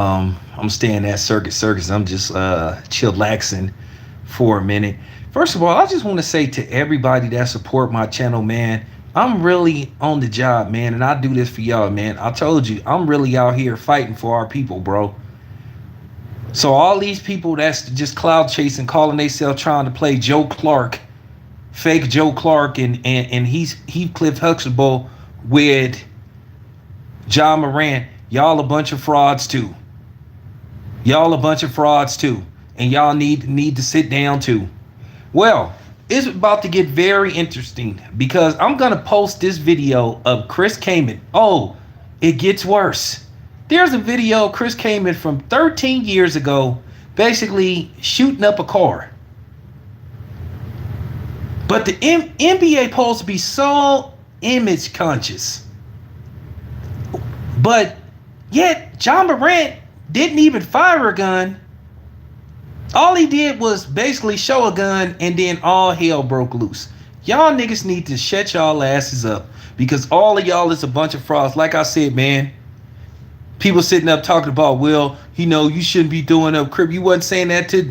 I'm staying at Circus. I'm just chillaxing for a minute. First of all, I just want to say to everybody that support my channel, man, I'm really on the job, man, and I do this for y'all, man. I told you, I'm really out here fighting for our people, bro. So all these people that's just cloud chasing, calling themselves trying to play Joe Clark, fake Joe Clark, and he's Heathcliff Huxtable with Ja Morant, y'all a bunch of frauds too. Y'all a bunch of frauds too, and y'all need to sit down too. Well, it's about to get very interesting because I'm gonna post this video of Chris Kaman. Oh, it gets worse. There's a video of Chris Kaman from 13 years ago, basically shooting up a car. But the NBA supposed to be so image conscious, but yet Ja Morant didn't even fire a gun. All he did was basically show a gun, and then all hell broke loose. Y'all niggas need to shut y'all asses up because all of y'all is a bunch of frauds. Like I said, man, people sitting up talking about, well, you shouldn't be throwing up crib. You wasn't saying that to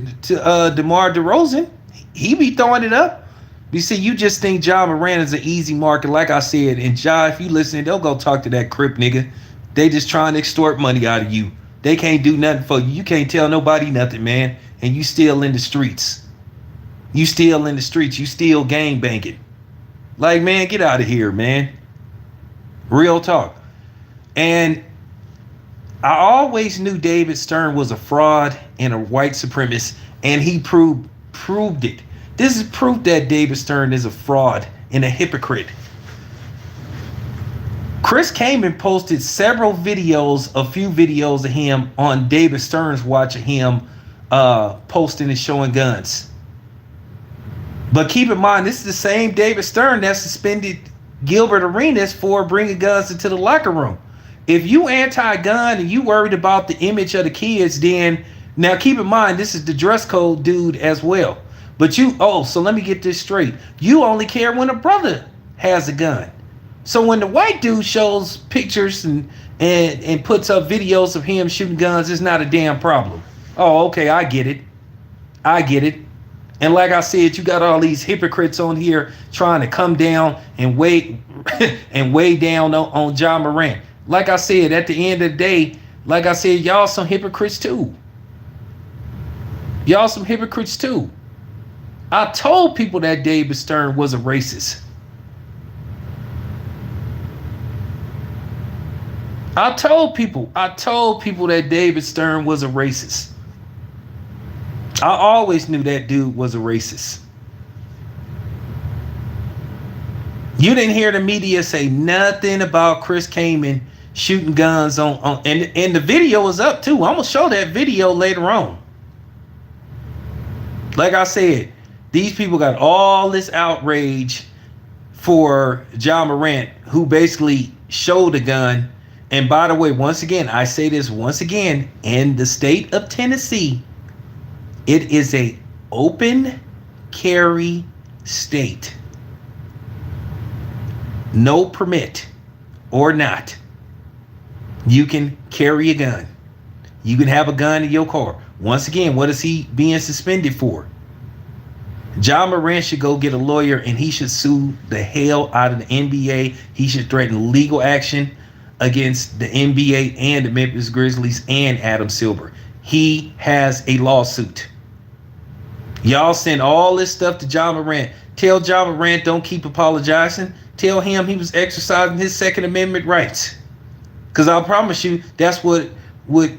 DeMar DeRozan. He be throwing it up. You see, you just think Ja Morant is an easy market. Like I said, and Ja, if you listen, they'll go talk to that crip nigga. They just trying to extort money out of you. They can't do nothing for you. You can't tell nobody nothing, man. And you still in the streets. You still in the streets. You still gang banging. Like, man, get out of here, man. Real talk. And I always knew David Stern was a fraud and a white supremacist, and he proved it. This is proof that David Stern is a fraud and a hypocrite. Chris Kaman posted several videos, a few videos of him on David Stern's watch of him posting and showing guns. But keep in mind, this is the same David Stern that suspended Gilbert Arenas for bringing guns into the locker room. If you anti-gun and you worried about the image of the kids, then now keep in mind, this is the dress code dude as well. But so let me get this straight. You only care when a brother has a gun. So when the white dude shows pictures and puts up videos of him shooting guns, it's not a damn problem. Oh, okay, I get it. And like I said, you got all these hypocrites on here trying to come down and weigh down on Ja Morant. Like I said, at the end of the day, like I said, y'all some hypocrites too. I told people that David Stern was a racist. I told people that David Stern was a racist. I always knew that dude was a racist. You didn't hear the media say nothing about Chris Kaman shooting guns on and the video is up too. I'm gonna show that video later on. Like I said, these people got all this outrage for Ja Morant, who basically showed a gun. And by the way, once again, I say this once again, in the state of Tennessee, it is a open carry state. No permit or not, you can carry a gun. You can have a gun in your car. Once again, what is he being suspended for? Ja Morant should go get a lawyer and he should sue the hell out of the NBA. He should threaten legal action against the NBA and the Memphis Grizzlies and Adam Silver. He has a lawsuit. Y'all send all this stuff to Ja Morant. Tell Ja Morant don't keep apologizing. Tell him he was exercising his Second Amendment rights. Because I promise you, that's what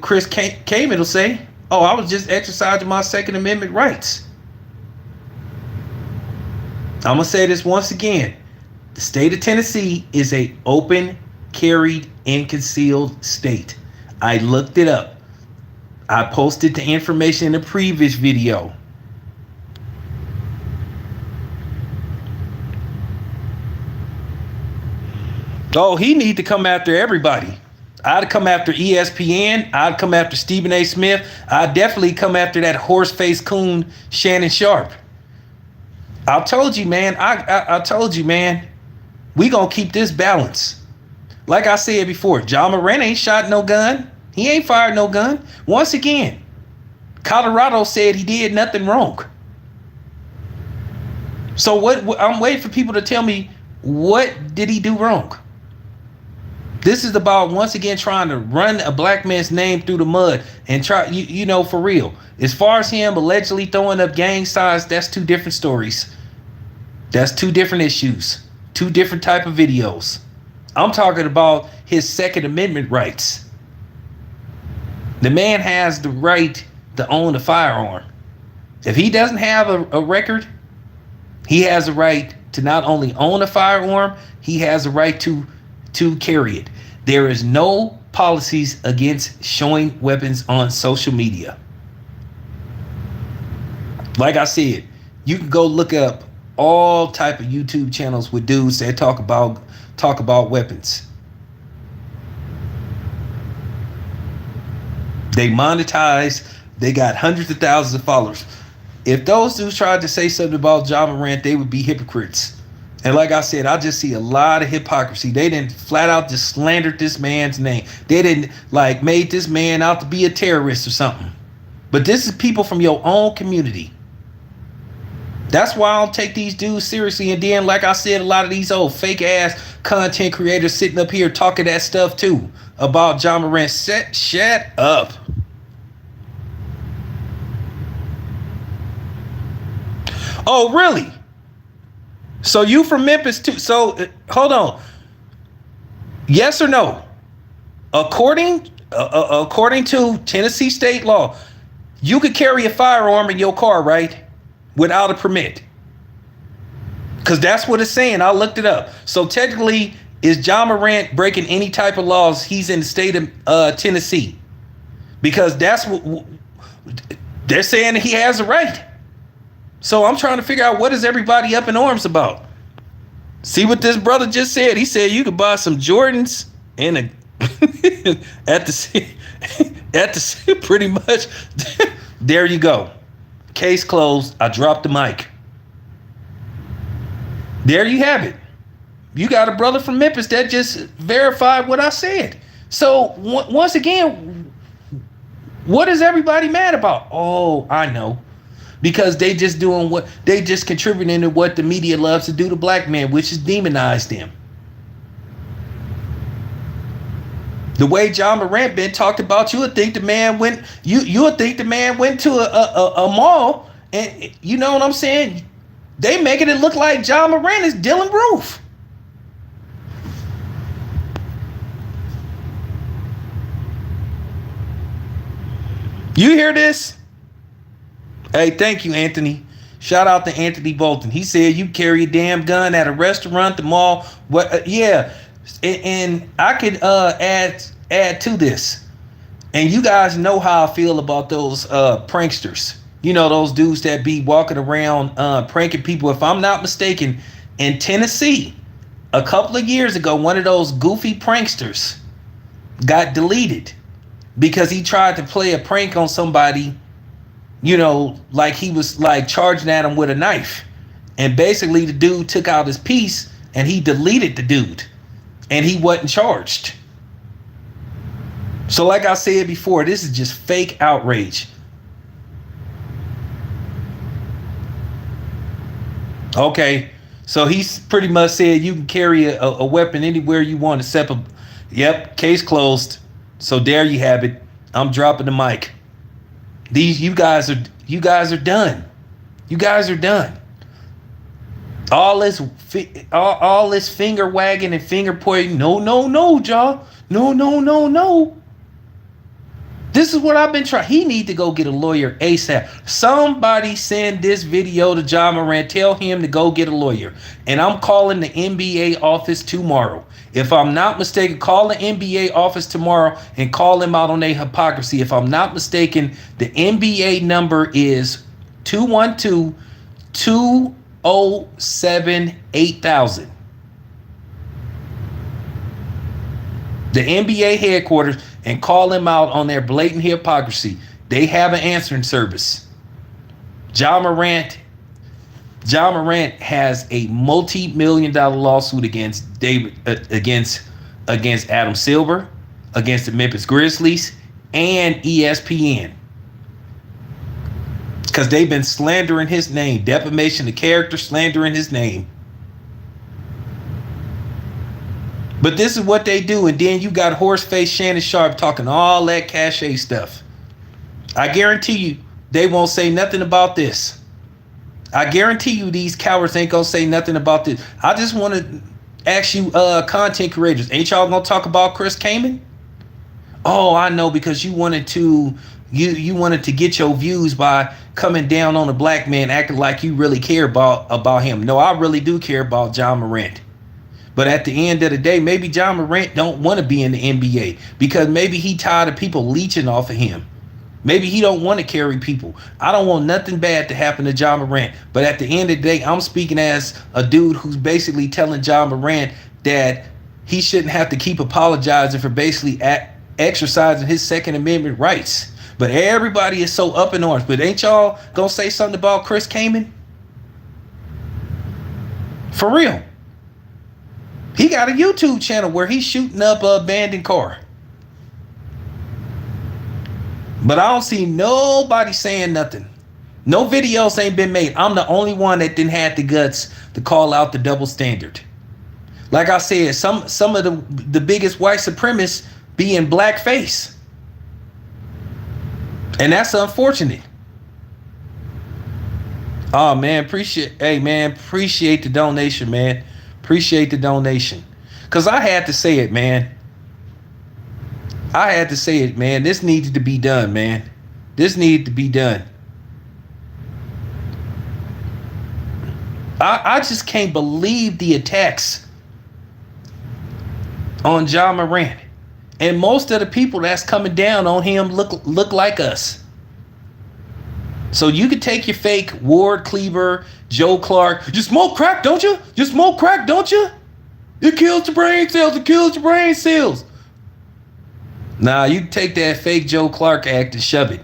Chris Kaman will say. Oh, I was just exercising my Second Amendment rights. I'm going to say this once again. The state of Tennessee is a open, carried, and concealed state. I looked it up. I posted the information in the previous video. Oh, he need to come after everybody. I'd come after ESPN. I'd come after Stephen A. Smith. I'd definitely come after that horse-faced coon, Shannon Sharp. I told you, man. I told you, man. We gonna keep this balance. Like I said before, Ja Morant ain't shot no gun. He He ain't fired no gun. Once again, Colorado said he did nothing wrong. So what? I'm waiting for people to tell me, what did he do wrong? This is about, once again, trying to run a black man's name through the mud and try, you know, for real. As far as him allegedly throwing up gang signs, that's two different stories. That's two different issues. Two different type of videos. I'm talking about his Second Amendment rights. The man has the right to own a firearm. If he doesn't have a record, he has a right to not only own a firearm, he has a right to carry it. There is no policies against showing weapons on social media. Like I said, you can go look up all type of YouTube channels with dudes that talk about weapons. They monetize. They got hundreds of thousands of followers. If those dudes tried to say something about Ja Morant, they would be hypocrites. And like I said, I just see a lot of hypocrisy. They didn't flat out just slandered this man's name. They didn't like made this man out to be a terrorist or something. But this is people from your own community. That's why I don't take these dudes seriously. And then, like I said, a lot of these old fake ass content creators sitting up here talking that stuff too about Ja Morant. Shut up. Oh, really? So you from Memphis too? So hold on. Yes or no? According to Tennessee state law, you could carry a firearm in your car, right? Without a permit. Because that's what it's saying. I looked it up. So technically, is Ja Morant breaking any type of laws? He's in the state of Tennessee. Because that's what they're saying, he has a right. So I'm trying to figure out, what is everybody up in arms about? See what this brother just said? He said you could buy some Jordans and at the pretty much. There you go. Case closed. I dropped the mic. There you have it. You got a brother from Memphis that just verified what I said. So once again, what is everybody mad about? Oh, I know. Because they just doing what they just contributing to what the media loves to do to black men, which is demonize them. The way Ja Morant been talked about, you would think the man went. You would think the man went to a mall, and you know what I'm saying. They making it look like Ja Morant is Dylan Roof. You hear this? Hey, thank you, Anthony. Shout out to Anthony Bolton. He said you carry a damn gun at a restaurant, the mall. What? Yeah, and I could add to this. And you guys know how I feel about those pranksters. You know, those dudes that be walking around pranking people. If I'm not mistaken, in Tennessee, a couple of years ago, one of those goofy pranksters got deleted because he tried to play a prank on somebody. You know, like he was like charging at him with a knife. And basically the dude took out his piece and he deleted the dude. And he wasn't charged. So like I said before, this is just fake outrage. Okay, so he's pretty much said you can carry a weapon anywhere you want except a... Yep, case closed. So there you have it. I'm dropping the mic. You guys are done. You guys are done. All this finger wagging and finger pointing. No, Ja. No. This is what I've been trying. He need to go get a lawyer ASAP. Somebody send this video to Ja Morant. Tell him to go get a lawyer. And I'm calling the NBA office tomorrow. If I'm not mistaken, call the NBA office tomorrow and call them out on their hypocrisy. If I'm not mistaken, the NBA number is 212-207-8000. The NBA headquarters, and call them out on their blatant hypocrisy. They have an answering service. Ja Morant has a multi-million-dollar lawsuit against Adam Silver, against the Memphis Grizzlies, and ESPN. Because they've been slandering his name. Defamation of character, slandering his name. But this is what they do. And then you got horse-faced Shannon Sharp talking all that cachet stuff. I guarantee you they won't say nothing about this. I guarantee you these cowards ain't gonna say nothing about this. I just want to ask you content creators. Ain't y'all gonna talk about Chris Kaman? Oh, I know, because you wanted to get your views by coming down on a black man, acting like you really care about him. No, I really do care about Ja Morant. But at the end of the day, maybe Ja Morant don't want to be in the NBA because maybe he tired of people leeching off of him. Maybe he don't want to carry people. I don't want nothing bad to happen to Ja Morant. But at the end of the day, I'm speaking as a dude who's basically telling Ja Morant that he shouldn't have to keep apologizing for basically exercising his Second Amendment rights. But everybody is so up in arms. But ain't y'all gonna say something about Chris Kaman? For real. He got a YouTube channel where he's shooting up an abandoned car. But I don't see nobody saying nothing. No videos ain't been made. I'm the only one that didn't have the guts to call out the double standard. Like I said, some of the biggest white supremacists be in blackface. And that's unfortunate. Oh man, appreciate the donation, man. Appreciate the donation. Cause I had to say it, man. This needed to be done, man. This needed to be done. I just can't believe the attacks on Ja Morant. And most of the people that's coming down on him look like us. So you could take your fake Ward Cleaver, Joe Clark. You smoke crack, don't you? You smoke crack, don't you? It kills the brain cells. It kills the brain cells. Nah, you take that fake Joe Clark act and shove it.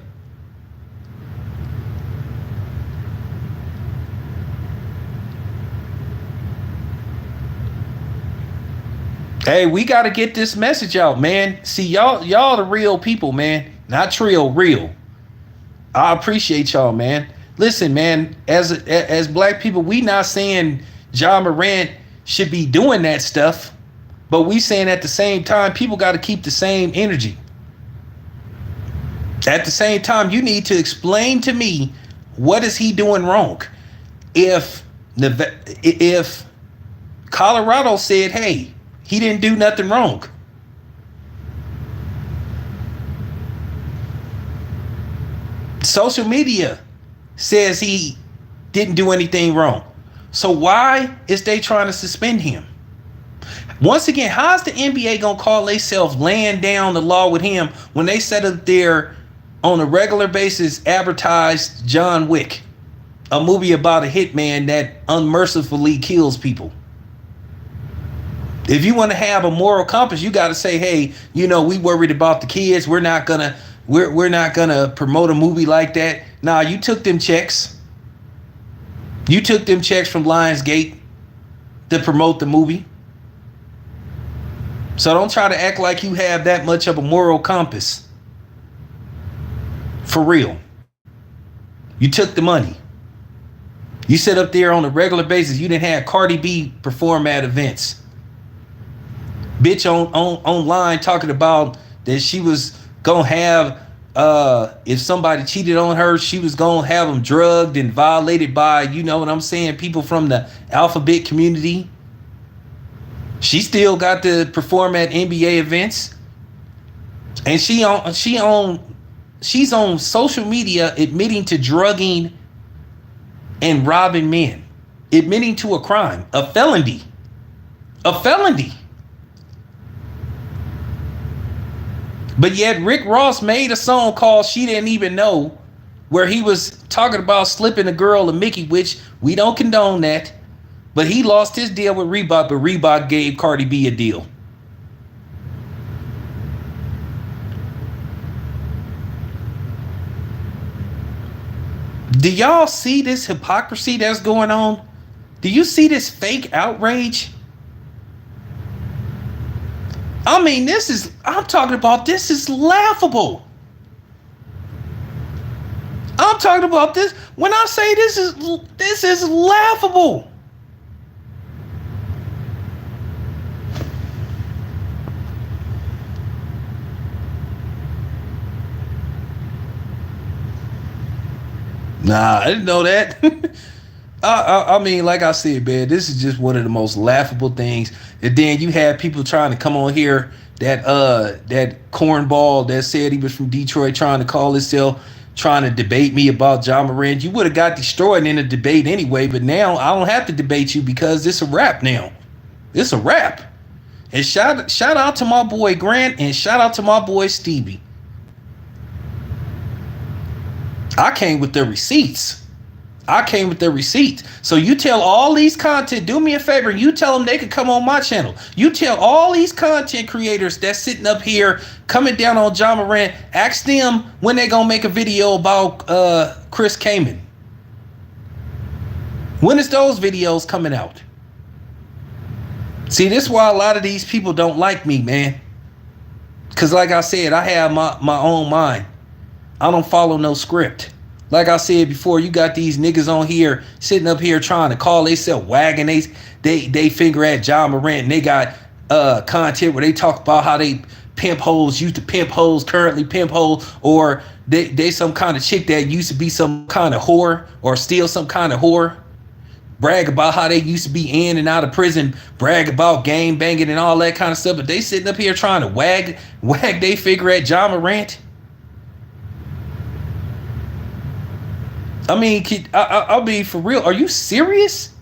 Hey, we got to get this message out, man. See, y'all the real people, man. Not trio, real. I appreciate y'all, man. Listen, man, as black people, we not saying Ja Morant should be doing that stuff, but we saying at the same time, people got to keep the same energy. At the same time, you need to explain to me, what is he doing wrong? If Colorado said, hey, he didn't do nothing wrong. Social media says he didn't do anything wrong. So why is they trying to suspend him? Once again, how's the NBA gonna call themselves laying down the law with him when they set up there on a regular basis advertised John Wick, a movie about a hitman that unmercifully kills people? If you want to have a moral compass, you got to say, hey, we worried about the kids. We're not gonna promote a movie like that. Nah, you took them checks. You took them checks from Lionsgate to promote the movie. So don't try to act like you have that much of a moral compass. For real. You took the money. You sit up there on a regular basis. You didn't have Cardi B perform at events. Bitch online talking about that she was gonna have if somebody cheated on her, she was gonna have them drugged and violated by, you know what I'm saying, people from the alphabet community. She still got to perform at NBA events, and she's on social media admitting to drugging and robbing men, admitting to a crime, a felony. But yet Rick Ross made a song called She Didn't Even Know, where he was talking about slipping a girl a Mickey, which we don't condone that. But he lost his deal with Reebok, but Reebok gave Cardi B a deal. Do y'all see this hypocrisy that's going on? Do you see this fake outrage? I mean, this is laughable. I'm talking about this. When I say this is laughable. Nah, I didn't know that. I mean, like I said, man, this is just one of the most laughable things. And then you had people trying to come on here, that cornball that said he was from Detroit, trying to call himself, trying to debate me about Ja Morant. You would have got destroyed in a debate anyway, but now I don't have to debate you because it's a wrap now. It's a wrap. And shout out to my boy Grant and shout out to my boy Stevie. I came with the receipts. So you tell all these content, do me a favor, you tell them they can come on my channel. You tell all these content creators that's sitting up here coming down on Ja Morant, ask them when they gonna make a video about Chris Kaman. When is those videos coming out? See, this is why a lot of these people don't like me, man. Because like I said, I have my own mind. I don't follow no script. Like I said before, you got these niggas on here sitting up here trying to call themselves wagging they finger at Ja Morant, and they got content where they talk about how they pimp hoes, used to pimp hoes, currently pimp hoes, or they some kind of chick that used to be some kind of whore or still some kind of whore. Brag about how they used to be in and out of prison, brag about gang banging and all that kind of stuff, but they sitting up here trying to wag they finger at Ja Morant. I mean, I'll be for real. Are you serious?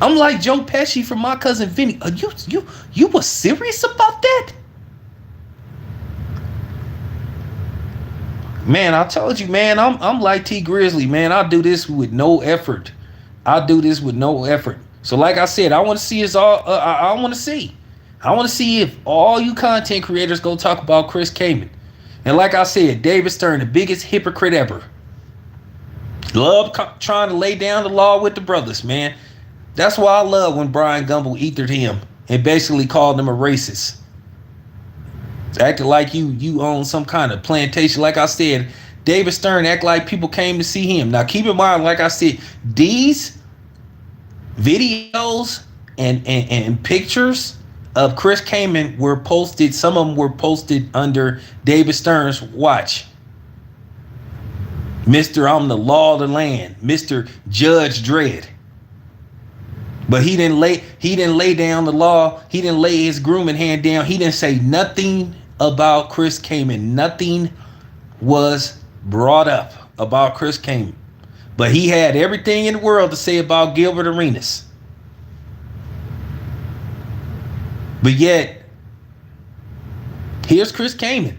I'm like Joe Pesci from My Cousin Vinny. Are you was serious about that? Man, I told you, man. I'm like T Grizzly, man. I do this with no effort. So, like I said, I want to see us all. I want to see if all you content creators go talk about Chris Kaman. And like I said, David Stern, the biggest hypocrite ever. Love trying to lay down the law with the brothers, man. That's why I love when Brian Gumbel ethered him and basically called him a racist. Acting like you own some kind of plantation. Like I said, David Stern act like people came to see him. Now keep in mind, like I said, these videos and pictures of Chris Kaman were posted. Some of them were posted under David Stern's watch. Mr. I'm the law of the land, Mr. Judge Dredd. But he didn't lay down the law. He didn't lay his grooming hand down. He didn't say nothing about Chris Kaman. Nothing was brought up about Chris Kaman. But he had everything in the world to say about Gilbert Arenas. But yet, here's Chris Kaman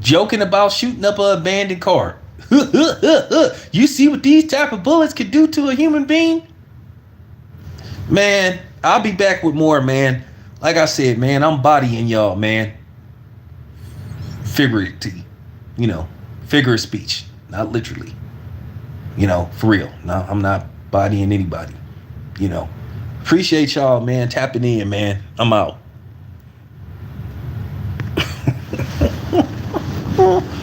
joking about shooting up an abandoned car. You see what these type of bullets could do to a human being? Man, I'll be back with more, man. Like I said, man, I'm bodying y'all, man. Figuratively, figure of speech, not literally. For real. No, I'm not bodying anybody. Appreciate y'all, man. Tapping in, man. I'm out.